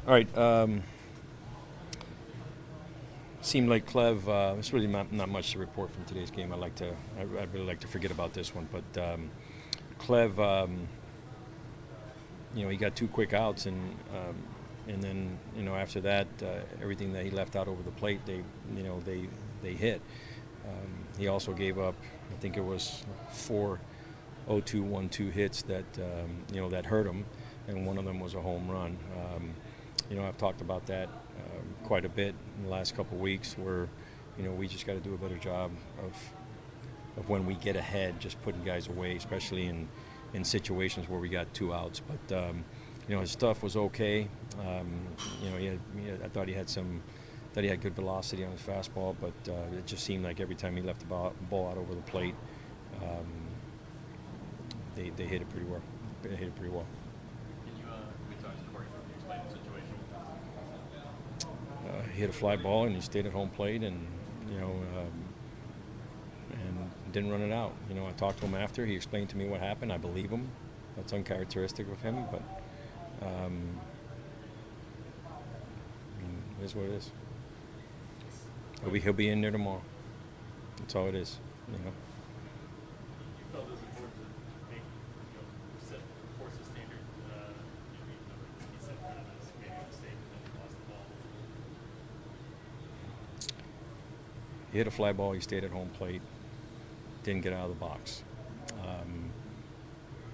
All right. Seemed like Clev. It's really not much to report from today's game. I'd really like to forget about this one, but Clev. He got two quick outs, and then after that, everything that he left out over the plate, they hit. He also gave up, I think it was 4 0-2, 1-2 hits that hurt him, and one of them was a home run. I've talked about that quite a bit in the last couple of weeks, where we just got to do a better job of when we get ahead, just putting guys away, especially in situations where we got 2 outs. But his stuff was okay. I thought he had good velocity on his fastball, but it just seemed like every time he left the ball out over the plate, they hit it pretty well. They hit it pretty well. Can you talk to Corey from the explain the situation? He hit a fly ball and he stayed at home plate, and didn't run it out. I talked to him after. He explained to me what happened. I believe him. That's uncharacteristic of him, but it is what it is. He'll be in there tomorrow. That's all it is. You felt it was important to make, force the standard, even though he said that was maybe a mistake and then he lost the ball. He hit a fly ball. He stayed at home plate. Didn't get out of the box.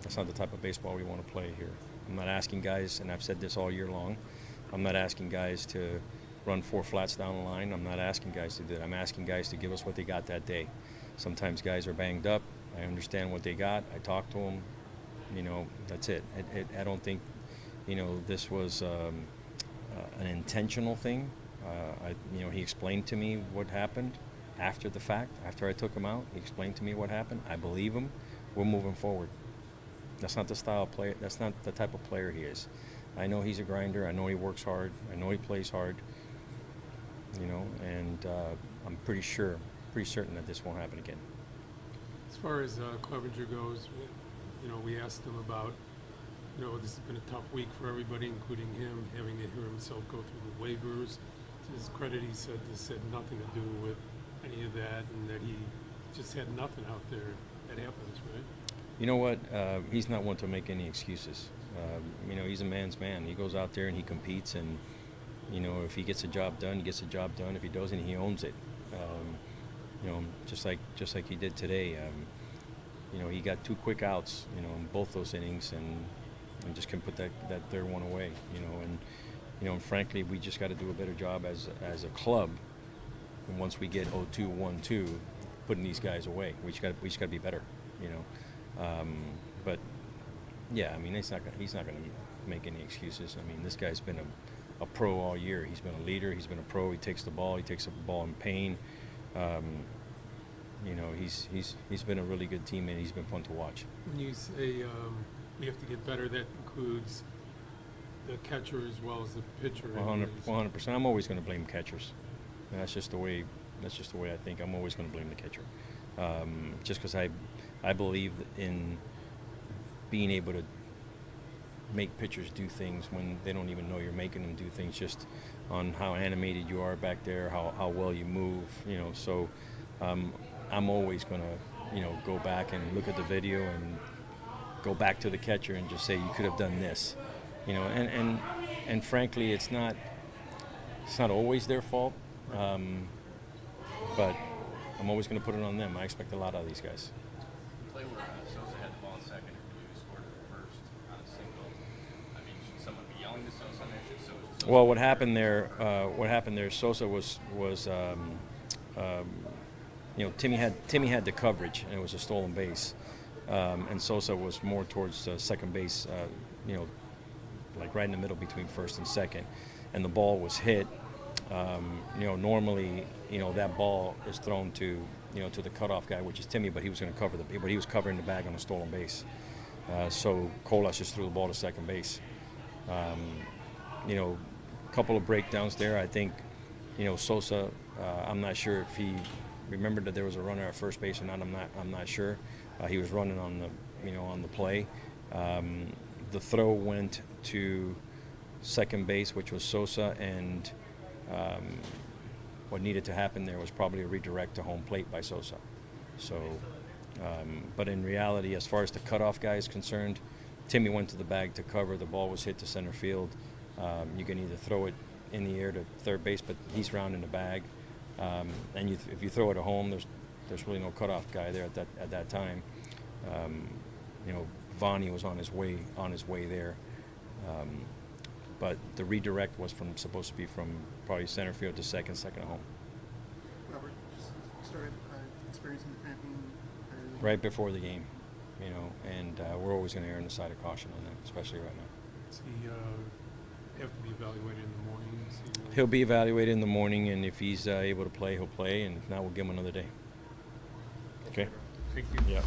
That's not the type of baseball we want to play here. I'm not asking guys, and I've said this all year long, I'm not asking guys to run 4 flats down the line. I'm not asking guys to do that. I'm asking guys to give us what they got that day. Sometimes guys are banged up. I understand what they got. I talked to them. That's it. I don't think, this was an intentional thing. He explained to me what happened after the fact. After I took him out, he explained to me what happened. I believe him. We're moving forward. That's not the style of player. That's not the type of player he is. I know he's a grinder. I know he works hard. I know he plays hard. And I'm pretty certain that this won't happen again. As far as Clevenger goes, we asked him about, this has been a tough week for everybody, including him, having to hear himself go through the waivers. To his credit, he said this had nothing to do with any of that, and that he just had nothing out there. That happens, right? You know what? He's not one to make any excuses. He's a man's man. He goes out there and he competes, and if he gets a job done, he gets a job done. If he doesn't, he owns it. Just like he did today. He got 2 quick outs, in both those innings, and just couldn't put that third one away. And frankly, we just got to do a better job as a club. And once we get 0-2, 1-2, putting these guys away, we just got to be better. But yeah, he's not going to make any excuses. This guy's been a pro all year. He's been a leader. He's been a pro. He takes the ball. He takes the ball in pain. He's been a really good teammate. He's been fun to watch. When you say we have to get better, that includes the catcher as well as the pitcher. 100%. I'm always going to blame catchers. And that's just the way I think. I'm always going to blame the catcher. Just because I believe in being able to make pitchers do things when they don't even know you're making them do things, just on how animated you are back there, how well you move, So I'm always going to, go back and look at the video and go back to the catcher and just say, you could have done this, and frankly, it's not always their fault, but I'm always going to put it on them. I expect a lot out of these guys. The play where Sosa had the ball in second and Pedro scored at first on a single. Should someone be yelling to Sosa? Should Sosa Well, what happened there? Sosa was Timmy had the coverage, and it was a stolen base, and Sosa was more towards second base, like right in the middle between first and second, and the ball was hit. Normally, that ball is thrown to the cutoff guy, which is Timmy, but he was going to cover but he was covering the bag on a stolen base. So Colas just threw the ball to second base. A couple of breakdowns there. I think, Sosa. I'm not sure if he remembered that there was a runner at first base or not. I'm not sure. He was running on the play. The throw went to second base, which was Sosa, and what needed to happen there was probably a redirect to home plate by Sosa. So, but in reality, as far as the cutoff guy is concerned, Timmy went to the bag to cover. The ball was hit to center field. You can either throw it in the air to third base, but he's round in the bag. And if you throw it at home, there's really no cutoff guy there at that time. Vonnie was on his way there. But the redirect was supposed to be from probably center field to second at home. Robert just started experiencing the cramping Right before the game, and we're always going to err on the side of caution on that, especially right now. Does he have to be evaluated in the morning? He'll be evaluated in the morning, and if he's able to play, he'll play, and if not, we'll give him another day. Okay? Thank you. Yeah.